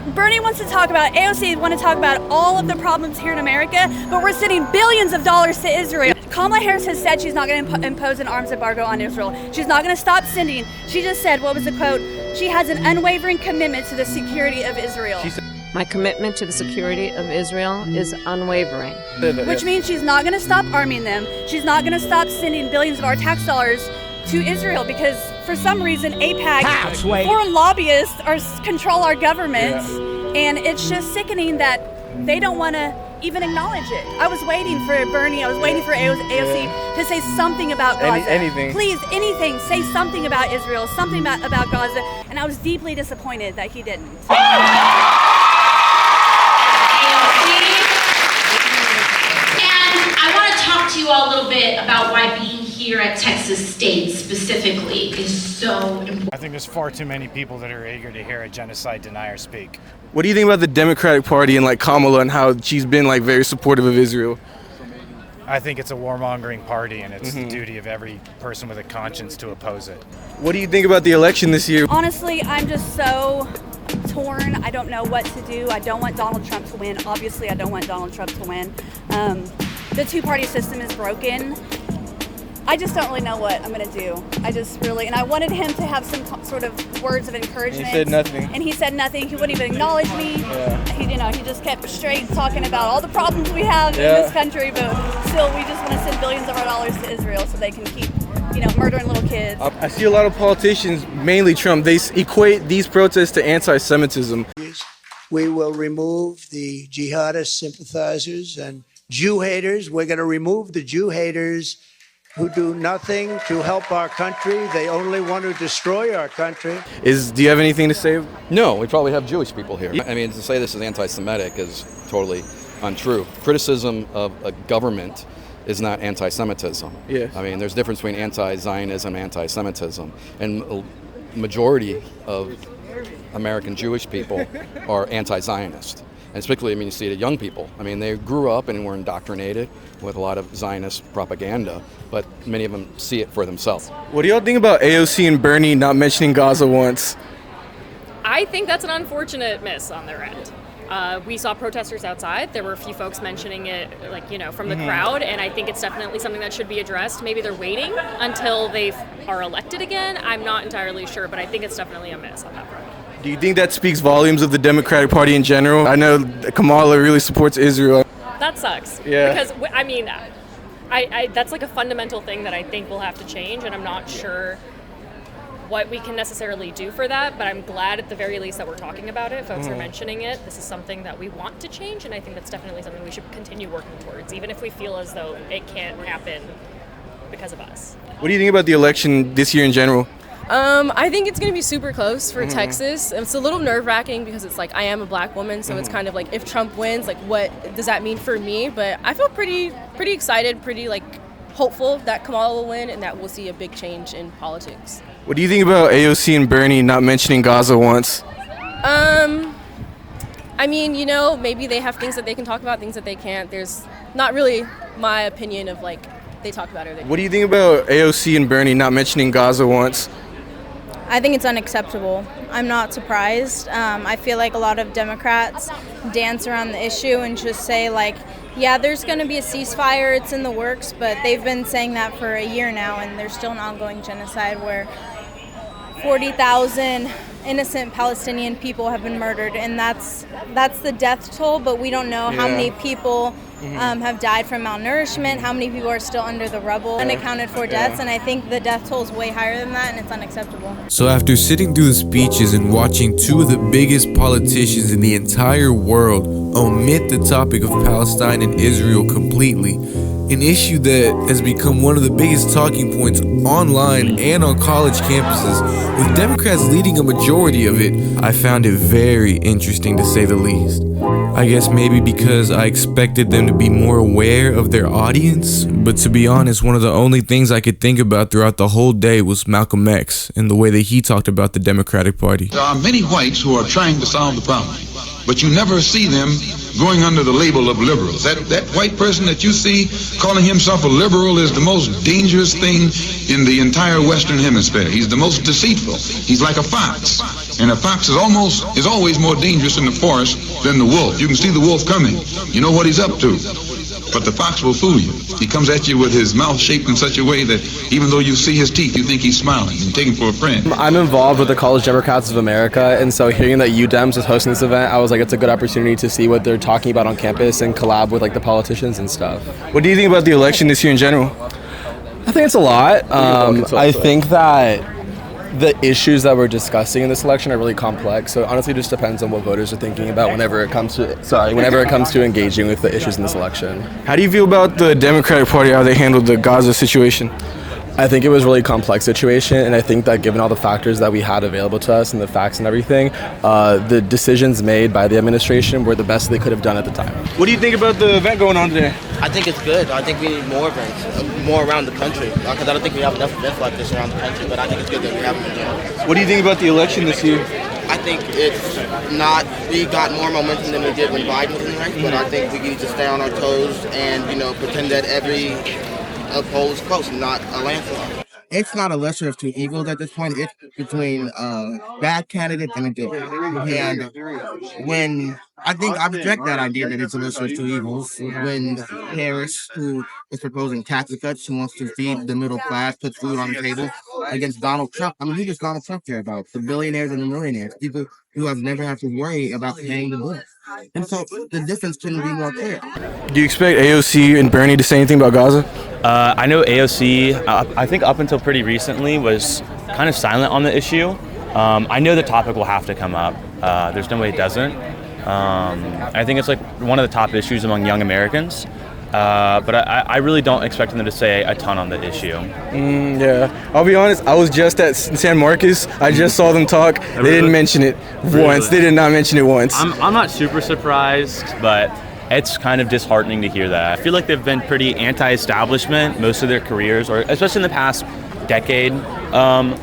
Bernie wants to talk about, AOC want to talk about all of the problems here in America, but we're sending billions of dollars to Israel. Kamala Harris has said she's not going to impose an arms embargo on Israel. She's not going to stop sending. She just said, what was the quote? She has an unwavering commitment to the security of Israel. My commitment to the security of Israel is unwavering. Which means she's not going to stop arming them. She's not going to stop sending billions of our tax dollars to Israel because for some reason AIPAC, foreign lobbyists control our government, and it's just sickening that they don't want to even acknowledge it. I was waiting for Bernie, I was waiting for AOC to say something about Gaza. Anything. Please, anything, say something about Israel, something about Gaza, and I was deeply disappointed that he didn't. I want to talk to you all a little bit about why being here at Texas State specifically is so important. I think there's far too many people that are eager to hear a genocide denier speak. What do you think about the Democratic Party and like Kamala and how she's been like very supportive of Israel? I think it's a warmongering party, and it's the duty of every person with a conscience to oppose it. What do you think about the election this year? Honestly, I'm just so torn. I don't know what to do. I don't want Donald Trump to win. Obviously, I don't want Donald Trump to win. The two-party system is broken. I just don't really know what I'm going to do. And I wanted him to have some sort of words of encouragement. He said nothing. And he said nothing. He wouldn't even acknowledge me. Yeah. He just kept straight talking about all the problems we have in this country, but still we just want to send billions of our dollars to Israel so they can keep, murdering little kids. I see a lot of politicians, mainly Trump, they equate these protests to anti-Semitism. We will remove the jihadist sympathizers and Jew haters. We're going to remove the Jew haters who do nothing to help our country. They only want to destroy our country. Do you have anything to say? No, we probably have Jewish people here. I mean, to say this is anti-Semitic is totally untrue. Criticism of a government is not anti-Semitism. Yes. I mean, there's a difference between anti-Zionism and anti-Semitism. And a majority of American Jewish people are anti-Zionist. And particularly, you see it at young people. I mean, they grew up and were indoctrinated with a lot of Zionist propaganda, but many of them see it for themselves. What do y'all think about AOC and Bernie not mentioning Gaza once? I think that's an unfortunate miss on their end. We saw protesters outside. There were a few folks mentioning it, from the crowd, and I think it's definitely something that should be addressed. Maybe they're waiting until they are elected again. I'm not entirely sure, but I think it's definitely a miss on that front. Do you think that speaks volumes of the Democratic Party in general? I know Kamala really supports Israel. That sucks. Yeah. Because, that's like a fundamental thing that I think will have to change, and I'm not sure what we can necessarily do for that, but I'm glad at the very least that we're talking about it. Folks are mentioning it. This is something that we want to change, and I think that's definitely something we should continue working towards, even if we feel as though it can't happen because of us. What do you think about the election this year in general? I think it's going to be super close for Texas. It's a little nerve-wracking because it's like I am a black woman, so it's kind of like if Trump wins, like what does that mean for me? But I feel pretty excited, pretty hopeful that Kamala will win and that we'll see a big change in politics. What do you think about AOC and Bernie not mentioning Gaza once? Maybe they have things that they can talk about, things that they can't. There's not really my opinion of they talk about it. What do you think about AOC and Bernie not mentioning Gaza once? I think it's unacceptable. I'm not surprised. I feel like a lot of Democrats dance around the issue and just say there's going to be a ceasefire, it's in the works, but they've been saying that for a year now, and there's still an ongoing genocide where 40,000 innocent Palestinian people have been murdered, and that's the death toll, but we don't know how many people have died from malnourishment, how many people are still under the rubble, unaccounted for deaths, and I think the death toll is way higher than that, and it's unacceptable. So after sitting through the speeches and watching two of the biggest politicians in the entire world omit the topic of Palestine and Israel completely, an issue that has become one of the biggest talking points online and on college campuses, with Democrats leading a majority of it, I found it very interesting to say the least. I guess maybe because I expected them to be more aware of their audience, but to be honest, one of the only things I could think about throughout the whole day was Malcolm X and the way that he talked about the Democratic Party. There are many whites who are trying to solve the problem, but you never see them going under the label of liberals. That white person that you see calling himself a liberal is the most dangerous thing in the entire Western Hemisphere. He's the most deceitful. He's like a fox. And a fox is always more dangerous in the forest than the wolf. You can see the wolf coming. You know what he's up to. But the fox will fool you. He comes at you with his mouth shaped in such a way that even though you see his teeth, you think he's smiling and take him for a friend. I'm involved with the College Democrats of America, and so hearing that UDems is hosting this event, I was like, it's a good opportunity to see what they're talking about on campus and collab with like the politicians and stuff. What do you think about the election this year in general? I think it's a lot. I think that the issues that we're discussing in this election are really complex, so it honestly just depends on what voters are thinking about whenever it comes to engaging with the issues in this election. How do you feel about the Democratic Party, how they handled the Gaza situation? I think it was a really complex situation, and I think that given all the factors that we had available to us and the facts and everything, the decisions made by the administration were the best they could have done at the time. What do you think about the event going on today? I think it's good. I think we need more events, more around the country, because I don't think we have enough events like this around the country, but I think it's good that we have them in general. What do you think about the election this year? I think we got more momentum than we did when Biden was in the race, but I think we need to stay on our toes and, pretend that every poll is close and not a landslide. It's not a lesser of two evils at this point. It's between a bad candidate and a good one. And when I reject that idea that it's a lesser of two evils, when Harris, who is proposing tax cuts, who wants to feed the middle class, put food on the table, against Donald Trump. I mean, who does Donald Trump care about? The billionaires and the millionaires, people who have never have to worry about paying the bills. And so the difference couldn't be more clear. Do you expect AOC and Bernie to say anything about Gaza? I know AOC, I think up until pretty recently, was kind of silent on the issue. I know the topic will have to come up. There's no way it doesn't. I think it's like one of the top issues among young Americans. But I really don't expect them to say a ton on the issue. Yeah, I'll be honest, I was just at San Marcos. I just saw them talk. They didn't mention it once. They did not mention it once. I'm not super surprised, but it's kind of disheartening to hear that. I feel like they've been pretty anti-establishment most of their careers, or especially in the past decade. And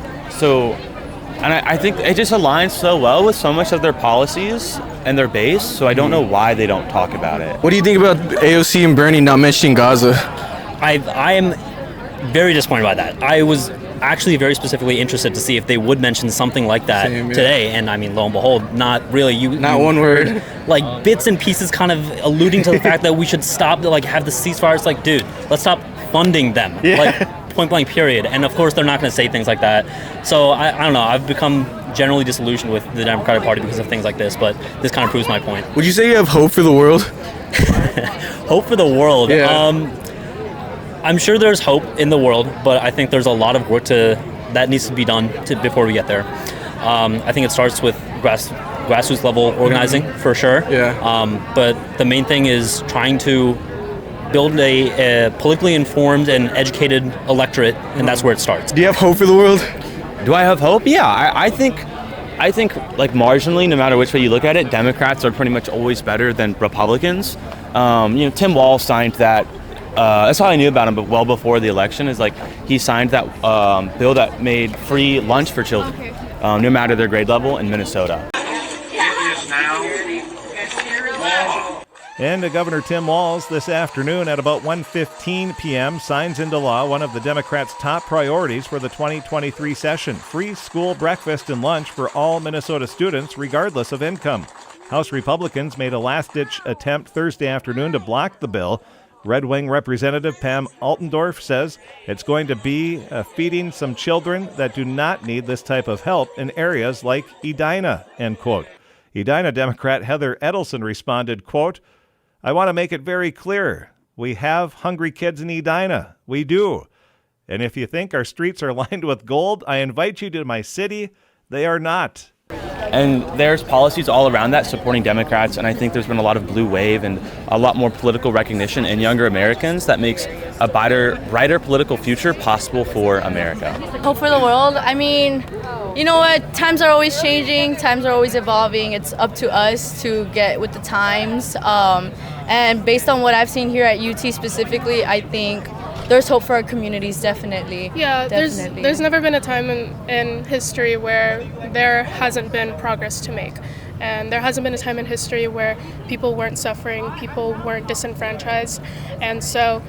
I think it just aligns so well with so much of their policies and their base, so I don't know why they don't talk about it. What do you think about AOC and Bernie not mentioning Gaza? I am very disappointed by that. I was actually very specifically interested to see if they would mention something like that today, and I mean, lo and behold, not really. Not one word. Like bits and pieces kind of alluding to the fact that we should stop, have the ceasefires. Like, dude, let's stop funding them. Yeah. Point blank period. And of course they're not going to say things like that. So I don't know, I've become generally disillusioned with the Democratic Party because of things like this, but this kind of proves my point. Would you say you have hope for the world? Hope for the world? Yeah. I'm sure there's hope in the world, but I think there's a lot of work that needs to be done before we get there. I think it starts with grassroots level organizing, for sure. Yeah. But the main thing is trying to build a politically informed and educated electorate, and that's where it starts. Do you have hope for the world? Do I have hope? Yeah, I think like marginally, no matter which way you look at it, Democrats are pretty much always better than Republicans. Tim Walz signed that. That's how I knew about him, but well before the election, is like he signed that bill that made free lunch for children, no matter their grade level, in Minnesota. And Governor Tim Walz this afternoon at about 1:15 p.m. signs into law one of the Democrats' top priorities for the 2023 session: free school breakfast and lunch for all Minnesota students, regardless of income. House Republicans made a last-ditch attempt Thursday afternoon to block the bill. Red Wing Representative Pam Altendorf says it's going to be feeding some children that do not need this type of help in areas like Edina, end quote. Edina Democrat Heather Edelson responded, quote, "I want to make it very clear. We have hungry kids in Edina. We do. And if you think our streets are lined with gold, I invite you to my city. They are not." And there's policies all around that supporting Democrats, and I think there's been a lot of blue wave and a lot more political recognition in younger Americans that makes a brighter political future possible for America. Hope for the world. I mean, you know what? Times are always changing. Times are always evolving. It's up to us to get with the times. And based on what I've seen here at UT specifically, I think there's hope for our communities, definitely. Yeah, definitely. There's never been a time in history where there hasn't been progress to make. And there hasn't been a time in history where people weren't suffering, people weren't disenfranchised. And so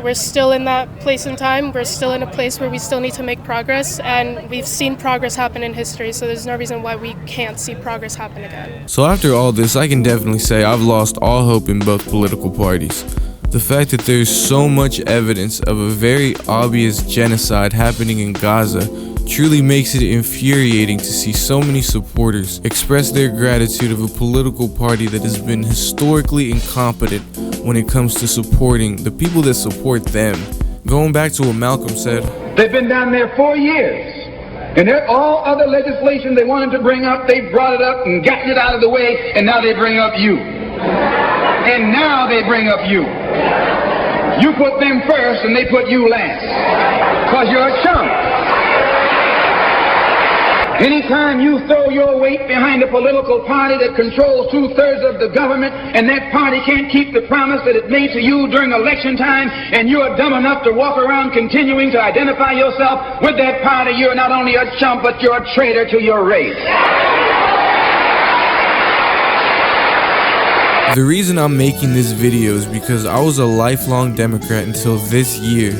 we're still in that place in time. We're still in a place where we still need to make progress. And we've seen progress happen in history, so there's no reason why we can't see progress happen again. So after all this, I can definitely say I've lost all hope in both political parties. The fact that there's so much evidence of a very obvious genocide happening in Gaza truly makes it infuriating to see so many supporters express their gratitude of a political party that has been historically incompetent when it comes to supporting the people that support them. Going back to what Malcolm said, they've been down there 4 years, and all other legislation they wanted to bring up, they brought it up and gotten it out of the way, and now they bring up you. And now they bring up you. You put them first and they put you last, because you're a chump. Anytime you throw your weight behind a political party that controls 2/3 of the government, and that party can't keep the promise that it made to you during election time, and you're dumb enough to walk around continuing to identify yourself with that party, you're not only a chump, but you're a traitor to your race. the reason I'm making this video is because I was a lifelong Democrat until this year.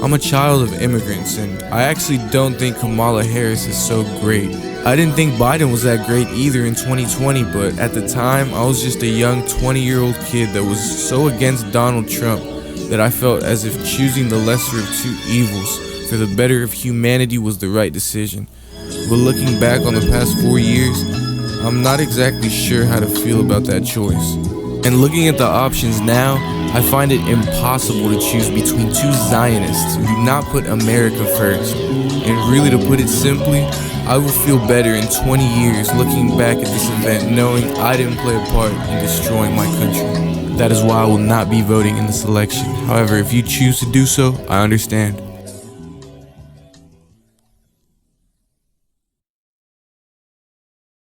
I'm a child of immigrants, and I actually don't think Kamala Harris is so great. I didn't think Biden was that great either in 2020, but at the time, I was just a young 20-year-old kid that was so against Donald Trump that I felt as if choosing the lesser of two evils for the better of humanity was the right decision. But looking back on the past 4 years, I'm not exactly sure how to feel about that choice. And looking at the options now, I find it impossible to choose between two Zionists who do not put America first. And really, to put it simply, I will feel better in 20 years looking back at this event knowing I didn't play a part in destroying my country. That is why I will not be voting in this election. However, if you choose to do so, I understand.